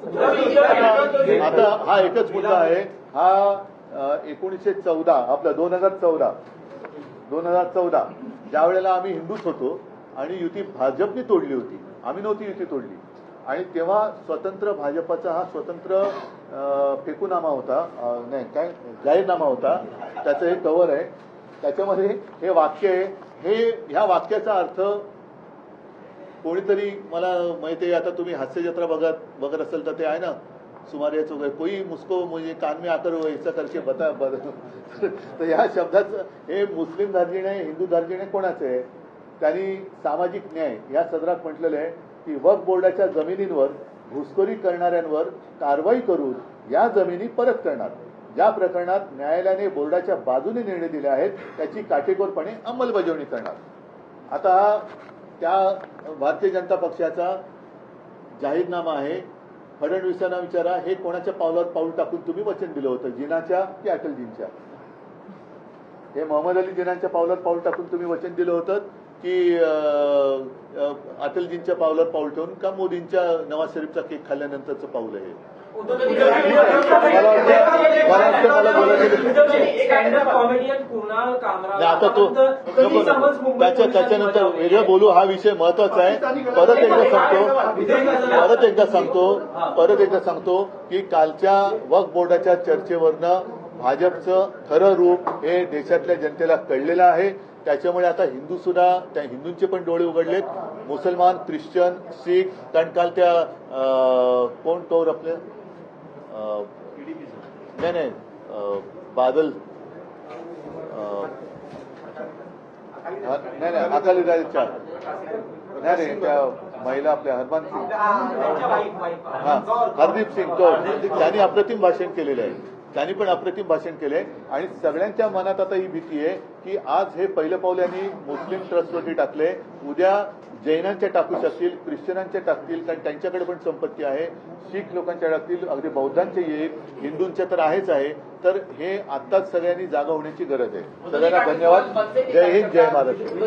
आता हा एकच मुद्दा आहे, हा 1914 आपलं 2014 ज्या वेळेला आम्ही हिंदूच होतो आणि युती भाजपने तोडली होती, आम्ही नव्हती युती तोडली, आणि तेव्हा स्वतंत्र भाजपाचा हा स्वतंत्र फेकूनामा होता, नाही काय जाहीरनामा होता, त्याचं हे कव्हर आहे, त्याच्यामध्ये हे वाक्य आहे. ह्या वाक्याचा अर्थ कोणीतरी मला माहिती आहे, आता तुम्ही हास्यजत्रा बघत असेल तर ते आहे ना, सुमारे चौघ कोई मुस्को मुझे कान में आकर ऐसा करके बता तर या शब्दाचं हे मुस्लिम धार्जिणे हिंदू धार्जिणे कोणाचे आहे? त्यांनी सामाजिक न्याय या सदरात म्हटलेलं आहे की वक्फ बोर्डाच्या जमिनींवर घुसखोरी करणाऱ्यांवर कारवाई करून या जमिनी परत करणार. ज्या प्रकरणात न्यायालयाने बोर्डाच्या बाजूने निर्णय दिले आहेत त्याची काटेकोरपणे अंमलबजावणी करणार. आता त्या भारतीय जनता पक्षाचा जाहीरनामा आहे. फडणवीसांना विचारा, हे कोणाच्या पावलावर पाऊल टाकून तुम्ही वचन दिलं होतं, जिनाच्या की अटलजींच्या? हे मोहम्मद अली जिनांच्या पावलावर पाऊल टाकून तुम्ही वचन दिलं होतं की अटलजींच्या पावलावर पाऊल ठेवून, का मोदींच्या नवाज शरीफचा केक खाल्ल्यानंतरचं पाऊल आहे? आता तो त्याच्यानंतर वेगळं बोलू, हा विषय महत्वाचा आहे. परत एकदा सांगतो की कालच्या वक्फ बोर्डाच्या चर्चेवरनं भाजपचं खरं रूप हे देशातल्या जनतेला कळलेलं आहे. त्याच्यामुळे आता हिंदू सुद्धा, त्या हिंदूंचे पण डोळे उघडलेत, मुसलमान, ख्रिश्चन, शीख. कारण काल त्या कोण टोर आपले नाही बादल नाही अकाली दलच्या नाही त्या महिला आपल्या हरदीप सिंग कौर, त्यांनी अप्रतिम भाषण केलेलं आहे. त्यांनी पण अप्रतिम भाषण केलंय आणि सगळ्यांच्या मनात आता ही भीती आहे की आज हे पहिलं पाऊल यांनी मुस्लिम ट्रस्टवरती टाकले, उद्या जैनांच्या टाकू शकतील, ख्रिश्चनांच्या टाकतील, कारण त्यांच्याकडे पण संपत्ती आहे, शीख लोकांच्या टाकतील, अगदी बौद्धांचे येईल, हिंदूंच्या तर आहेच आहे. तर हे आत्ताच सगळ्यांनी जागा होण्याची गरज आहे. सगळ्यांना धन्यवाद. जय हिंद, जय महाराष्ट्र.